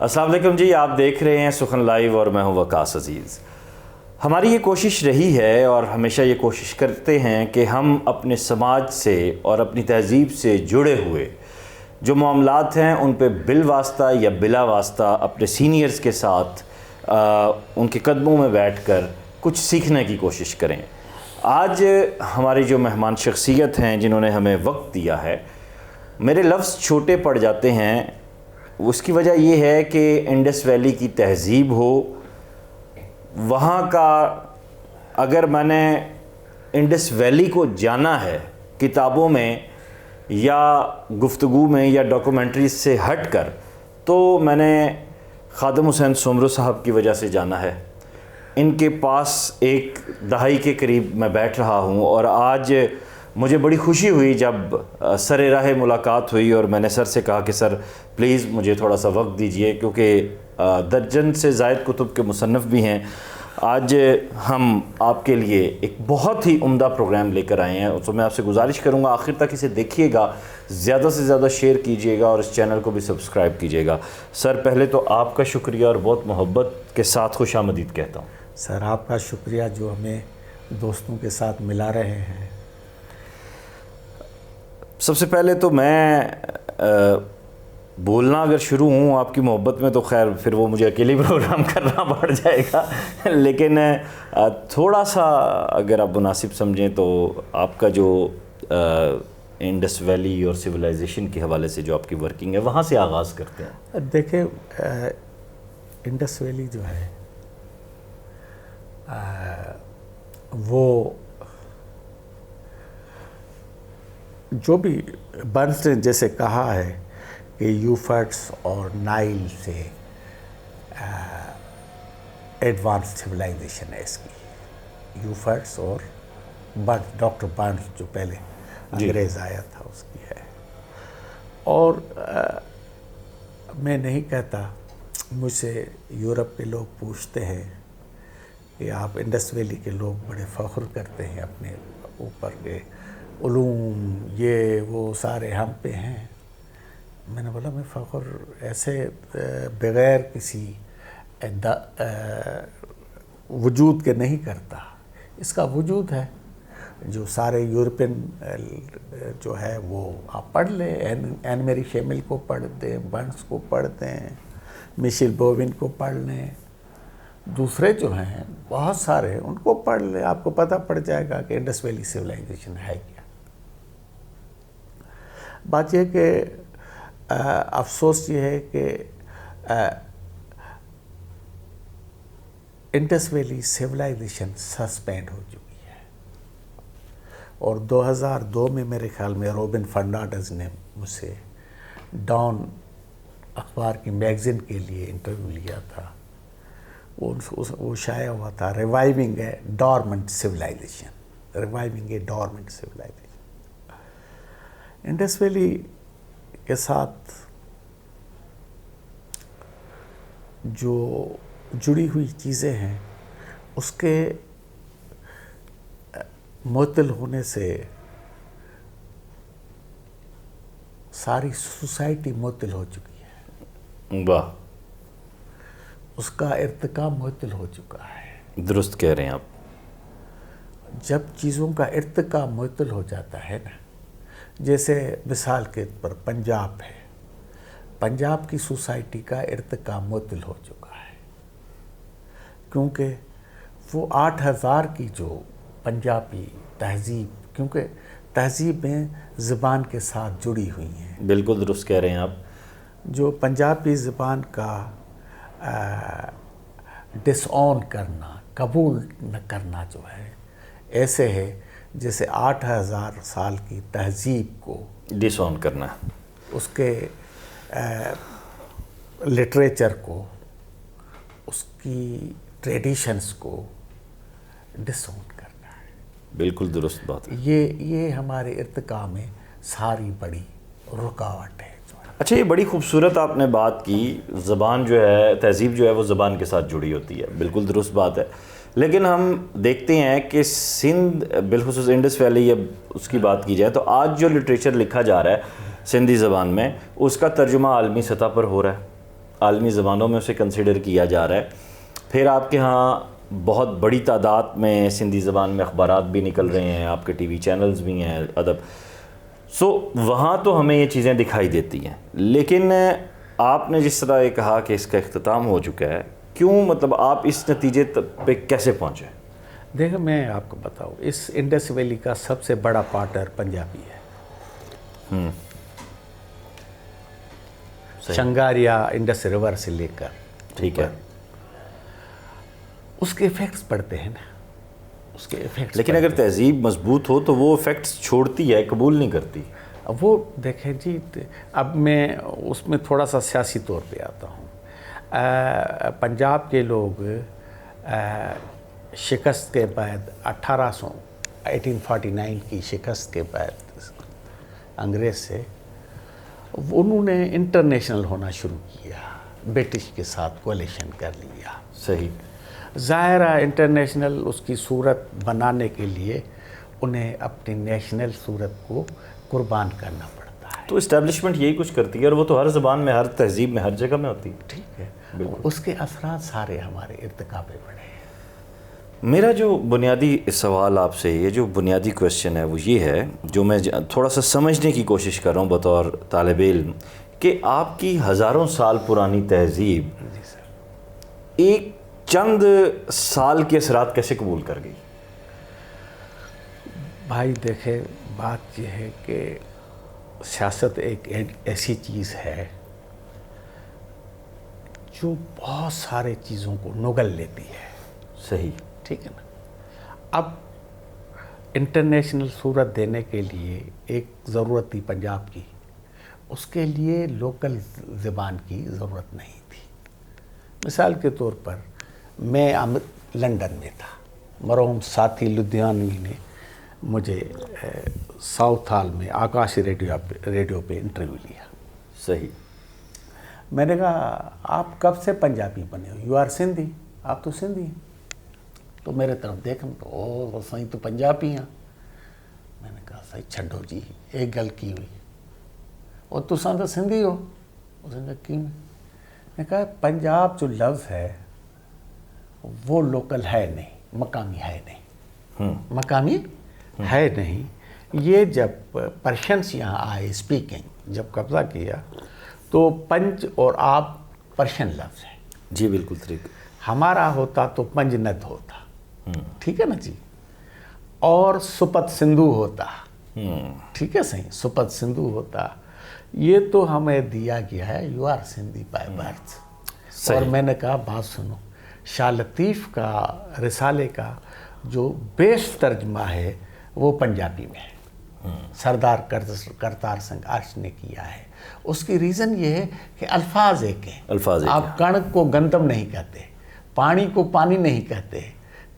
السلام علیکم جی، آپ دیکھ رہے ہیں سخن لائیو اور میں ہوں وقاص عزیز۔ ہماری یہ کوشش رہی ہے اور ہمیشہ یہ کوشش کرتے ہیں کہ ہم اپنے سماج سے اور اپنی تہذیب سے جڑے ہوئے جو معاملات ہیں ان پہ بالواسطہ یا بلا واسطہ اپنے سینئرز کے ساتھ ان کے قدموں میں بیٹھ کر کچھ سیکھنے کی کوشش کریں۔ آج ہماری جو مہمان شخصیت ہیں جنہوں نے ہمیں وقت دیا ہے، میرے لفظ چھوٹے پڑ جاتے ہیں، اس کی وجہ یہ ہے کہ انڈس ویلی کی تہذیب ہو، وہاں کا اگر میں نے انڈس ویلی کو جانا ہے کتابوں میں یا گفتگو میں یا ڈاکومنٹریز سے ہٹ کر، تو میں نے خادم حسین سومرو صاحب کی وجہ سے جانا ہے۔ ان کے پاس ایک دہائی کے قریب میں بیٹھ رہا ہوں اور آج مجھے بڑی خوشی ہوئی جب سر راہ ملاقات ہوئی اور میں نے سر سے کہا کہ سر پلیز مجھے تھوڑا سا وقت دیجئے، کیونکہ درجن سے زائد کتب کے مصنف بھی ہیں۔ آج ہم آپ کے لیے ایک بہت ہی عمدہ پروگرام لے کر آئے ہیں، تو میں آپ سے گزارش کروں گا آخر تک اسے دیکھیے گا، زیادہ سے زیادہ شیئر کیجئے گا اور اس چینل کو بھی سبسکرائب کیجئے گا۔ سر پہلے تو آپ کا شکریہ اور بہت محبت کے ساتھ خوش آمدید کہتا ہوں۔ سر آپ کا شکریہ جو ہمیں دوستوں کے ساتھ ملا رہے ہیں۔ سب سے پہلے تو میں بولنا اگر شروع ہوں آپ کی محبت میں تو خیر پھر وہ مجھے اکیلی پروگرام کرنا پڑ جائے گا، لیکن تھوڑا سا اگر آپ مناسب سمجھیں تو آپ کا جو انڈس ویلی اور سویلائزیشن کے حوالے سے جو آپ کی ورکنگ ہے وہاں سے آغاز کرتے ہیں۔ دیکھیں انڈس ویلی جو ہے وہ جو بھی برنس نے جیسے کہا ہے کہ یوفرٹس اور نائل سے ایڈوانس سویلائزیشن ہے اس کی، یوفرٹس اور برنس، ڈاکٹر برنس جو پہلے انگریز آیا تھا اس کی ہے۔ اور میں نہیں کہتا، مجھ سے یورپ کے لوگ پوچھتے ہیں کہ آپ انڈس ویلی کے لوگ بڑے فخر کرتے ہیں اپنے اوپر کے علوم یہ وہ سارے ہم پہ ہیں۔ میں نے بولا میں فخر ایسے بغیر کسی وجود کے نہیں کرتا، اس کا وجود ہے۔ جو سارے یورپین جو ہے وہ آپ پڑھ لیں، این میری شیمل کو پڑھ دیں، برنس کو پڑھ دیں، میشل بوون کو پڑھ لیں، دوسرے جو ہیں بہت سارے ان کو پڑھ لیں، آپ کو پتہ پڑ جائے گا کہ انڈس ویلی سویلائزیشن ہے کیا۔ بات یہ کہ افسوس یہ ہے کہ انڈس ویلی سویلائزیشن سسپینڈ ہو چکی ہے، اور 2002 میں میرے خیال میں روبن فرنانڈز نے مجھ سے ڈان اخبار کی میگزین کے لیے انٹرویو لیا تھا، وہ شائع ہوا تھا ریوائیونگ اے ڈورمنٹ سویلائزیشن، ریوائیونگ اے ڈورمنٹ سویلائزیشن۔ انڈس ویلی کے ساتھ جو جڑی ہوئی چیزیں ہیں اس کے معطل ہونے سے ساری سوسائٹی معطل ہو چکی ہے، واہ، اس کا ارتقا معطل ہو چکا ہے۔ درست کہہ رہے ہیں آپ۔ جب چیزوں کا ارتقا معطل ہو جاتا ہے نا، جیسے مثال کے پر پنجاب ہے، پنجاب کی سوسائٹی کا ارتقا معطل ہو چکا ہے، کیونکہ وہ 8000 کی جو پنجابی تہذیب، کیونکہ تہذیبیں زبان کے ساتھ جڑی ہوئی ہیں۔ بالکل درست کہہ رہے ہیں آپ۔ جو پنجابی زبان کا ڈس آن کرنا، قبول نہ کرنا جو ہے، ایسے ہے جیسے 8000 سال کی تہذیب کو ڈس آن کرنا، اس کے لٹریچر کو، اس کی ٹریڈیشنز کو ڈس آن کرنا ہے۔ بالکل درست بات ہے۔ یہ ہمارے ارتقاء میں ساری بڑی رکاوٹ ہے۔ اچھا، یہ بڑی خوبصورت آپ نے بات کی، زبان جو ہے، تہذیب جو ہے وہ زبان کے ساتھ جڑی ہوتی ہے، بالکل درست بات ہے، لیکن ہم دیکھتے ہیں کہ سندھ بالخصوص انڈس ویلی، یا اس کی بات کی جائے تو آج جو لٹریچر لکھا جا رہا ہے سندھی زبان میں، اس کا ترجمہ عالمی سطح پر ہو رہا ہے، عالمی زبانوں میں اسے کنسیڈر کیا جا رہا ہے. پھر آپ کے ہاں بہت بڑی تعداد میں سندھی زبان میں اخبارات بھی نکل رہے ہیں, آپ کے ٹی وی چینلز بھی ہیں ادب, سو وہاں تو ہمیں یہ چیزیں دکھائی دیتی ہیں. لیکن آپ نے جس طرح یہ کہا کہ اس کا اختتام ہو چکا ہے, کیوں, مطلب آپ اس نتیجے پہ کیسے پہنچے؟ دیکھیں میں آپ کو بتاؤں, اس انڈس ویلی کا سب سے بڑا پارٹنر پنجابی ہے. شنگاریا انڈس ریور سے لے کر, ٹھیک ہے, اس کے ایفیکٹس پڑتے ہیں نا, اس کے ایفیکٹس. لیکن اگر تہذیب مضبوط ہو تو وہ ایفیکٹس چھوڑتی ہے, قبول نہیں کرتی. وہ دیکھیں جی, اب میں اس میں تھوڑا سا سیاسی طور پہ آتا ہوں. پنجاب کے لوگ شکست کے بعد 1849 کی شکست کے بعد انگریز سے, انہوں نے انٹرنیشنل ہونا شروع کیا, برٹش کے ساتھ کولیشن کر لیا. صحیح. ظاہر ہے انٹرنیشنل اس کی صورت بنانے کے لیے انہیں اپنی نیشنل صورت کو قربان کرنا پڑتا ہے. تو اسٹیبلشمنٹ یہی کچھ کرتی ہے, اور وہ تو ہر زبان میں, ہر تہذیب میں, ہر جگہ میں ہوتی ہے. ٹھیک ہے, اس کے اثرات سارے ہمارے ارتقا پہ پڑے ہیں. میرا جو بنیادی سوال آپ سے, یہ جو بنیادی کویشچن ہے وہ یہ ہے, جو میں تھوڑا سا سمجھنے کی کوشش کر رہا ہوں بطور طالب علم, کہ آپ کی ہزاروں سال پرانی تہذیب ایک چند سال کے اثرات کیسے قبول کر گئی؟ بھائی دیکھیں, بات یہ ہے کہ سیاست ایک ایسی چیز ہے جو بہت سارے چیزوں کو نگل لیتی ہے. صحیح. ٹھیک ہے نا. اب انٹرنیشنل صورت دینے کے لیے ایک ضرورت تھی پنجاب کی, اس کے لیے لوکل زبان کی ضرورت نہیں تھی. مثال کے طور پر میں لنڈن میں تھا, مرحوم ساتھی لدھیانوی نے مجھے ساؤتھ ہال میں آکاشی ریڈیو پہ انٹرویو لیا. صحیح. میں نے کہا آپ کب سے پنجابی بنے ہو؟ یو آر سندھی, آپ تو سندھی ہیں. تو میرے طرف دیکھیں تو او سائیں تو پنجابی ہیں. میں نے کہا سائیں چھڈو جی, ایک گل کی ہوئی, اور تساں تو سندھی ہو. اس نے کہا کیوں؟ میں نے کہا پنجاب جو لفظ ہے وہ لوکل ہے نہیں, مقامی ہے نہیں. مقامی ہے نہیں. یہ جب پرشنس یہاں آئے اسپیکنگ, جب قبضہ کیا تو پنج اور آپ پرشین لفظ ہے. جی بالکل ٹھیک. ہمارا ہوتا تو پنج ند ہوتا, ٹھیک ہے نا جی, اور سپت سندھو ہوتا. ٹھیک ہے صحیح, سپت سندھو ہوتا. یہ تو ہمیں دیا گیا ہے, you are Sindhi by birth. اور میں نے کہا بات سنو, شاہ لطیف کا رسالے کا جو بیسٹ ترجمہ ہے وہ پنجابی میں ہے, سردار کرتار سنگھ آرش نے کیا ہے. اس کی ریزن یہ ہے کہ الفاظ ایک ہیں. آپ کڑک کو گندم نہیں کہتے, پانی کو پانی نہیں کہتے,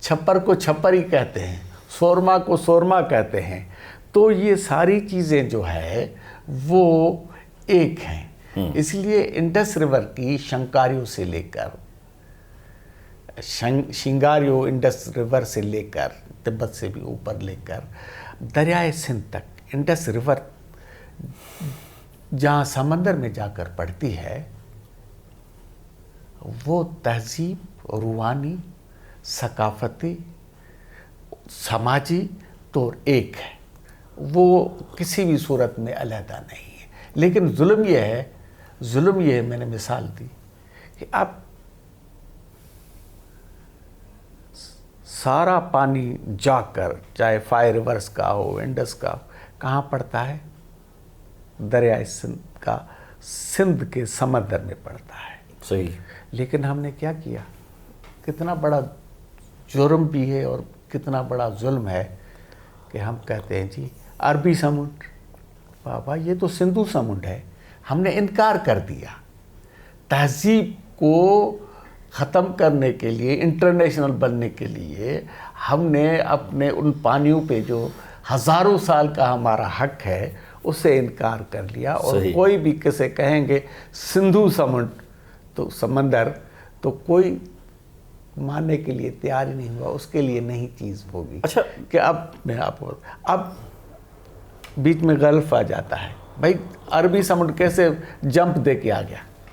چھپر کو چھپر ہی کہتے ہیں, سورما کو سورما کہتے ہیں. تو یہ ساری چیزیں جو ہے وہ ایک ہیں. اس لیے انڈس ریور کی شنکاریوں سے لے کر شنگاریو انڈس ریور سے لے کر تبت سے بھی اوپر لے کر دریائے سندھ تک, انڈس ریور جہاں سمندر میں جا کر پڑتی ہے وہ تہذیب, روحانی, ثقافتی, سماجی طور ایک ہے. وہ کسی بھی صورت میں علیحدہ نہیں ہے. لیکن ظلم یہ ہے, میں نے مثال دی کہ اب سارا پانی جا کر, چاہے فائر ریورس کا ہو, انڈس کا ہو, کہاں پڑتا ہے؟ دریائے سندھ کا, سندھ کے سمندر میں پڑتا ہے. صحیح. لیکن ہم نے کیا کیا, کتنا بڑا جرم بھی ہے اور کتنا بڑا ظلم ہے کہ ہم کہتے ہیں جی عربی سمندر, بابا یہ تو سندھو سمندر ہے. ہم نے انکار کر دیا. تہذیب کو ختم کرنے کے لیے, انٹرنیشنل بننے کے لیے ہم نے اپنے ان پانیوں پہ جو ہزاروں سال کا ہمارا حق ہے اسے انکار کر لیا. اور کوئی بھی کسے کہیں گے سندھو سمندر تو کوئی ماننے کے لیے تیار ہی نہیں ہوا, اس کے لیے نئی چیز ہوگی. اچھا کہ اب بیچ میں غلف آ جاتا ہے, بھائی عربی سمندر کیسے جمپ دے کے آ گیا؟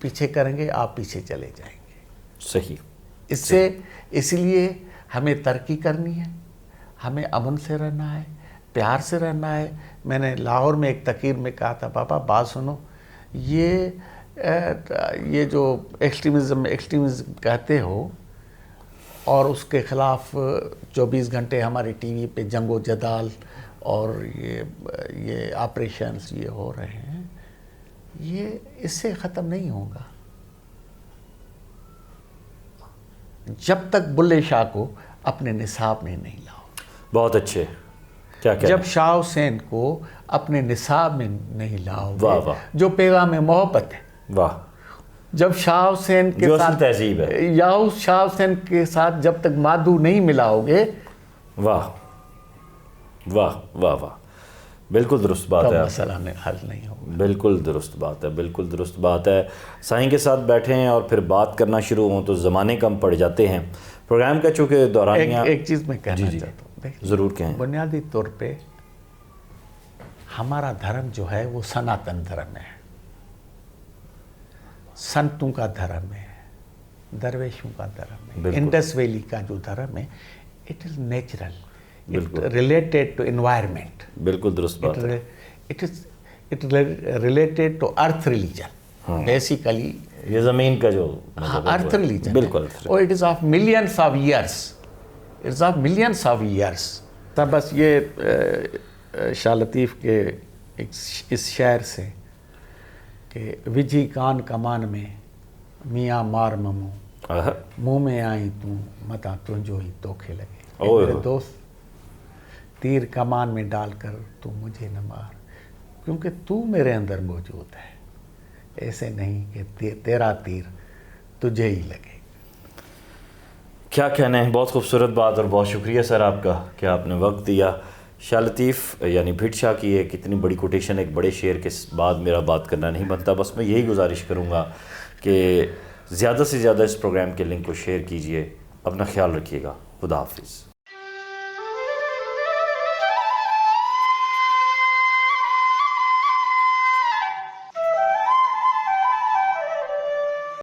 پیچھے کریں گے آپ پیچھے چلے جائیں گے. صحیح. اس لیے ہمیں ترقی کرنی ہے, ہمیں امن سے رہنا ہے, پیار سے رہنا ہے. میں نے لاہور میں ایک تقریر میں کہا تھا, پاپا بات سنو, یہ جو ایکسٹریمزم کہتے ہو اور اس کے خلاف 24 گھنٹے ہمارے ٹی وی پہ جنگ و جدال اور یہ آپریشنز یہ ہو رہے ہیں, یہ اس سے ختم نہیں ہوگا جب تک بلے شاہ کو اپنے نصاب میں نہیں لاؤ. بہت اچھے. کیا جب شاہ حسین کو اپنے نصاب میں نہیں لاؤ گے, واہ واہ, جو پیغام محبت ہے, واہ, جب شاہ حسین کے جو ساتھ اصل تہذیب ہے, یا اس شاہ حسین کے ساتھ جب تک مادھو نہیں ملاؤ گے, واہ واہ واہ واہ, بالکل درست بات تو ہے. مسئلہ حل نہیں ہوگا. بالکل درست بات ہے, بالکل درست بات ہے. سائیں کے ساتھ بیٹھیں اور پھر بات کرنا شروع ہوں تو زمانے کم پڑ جاتے ہیں. پروگرام کا چونکہ دورانیہ ایک چیز میں کہنا چاہتا ہوں, دیکھیں, ضرور کہیں. بنیادی طور پہ ہمارا دھرم جو ہے وہ سناتن دھرم ہے, سنتوں کا دھرم ہے, درویشوں کا دھرم ہے. انڈس ویلی کا جو دھرم ہے, it is natural, it related to environment. بالکل درست بات ہے. It related to earth religion. Basically یہ زمین کا جو ارتھ ریلیجن, بالکل, اور it is of millions of years, it is of millions of years. تب بس یہ شاہ لطیف کے اس شعر سے کہ وجھی کان کمان میں میاں مار ممو, منہ میں آئی تو متا تنجو ہی توکھے لگے. میرے دوست, تیر کمان میں ڈال کر تو مجھے نہ مار, کیونکہ تو میرے اندر موجود ہے, ایسے نہیں کہ تیرا تیر تجھے ہی لگے. کیا کہنا ہے, بہت خوبصورت بات, اور بہت شکریہ سر آپ کا کہ آپ نے وقت دیا. شاہ لطیف یعنی بھٹ شاہ کی ایک اتنی بڑی کوٹیشن ایک بڑے شعر کے بعد میرا بات کرنا نہیں بنتا. بس میں یہی گزارش کروں گا کہ زیادہ سے زیادہ اس پروگرام کے لنک کو شیئر کیجئے. اپنا خیال رکھیے گا. خدا حافظ.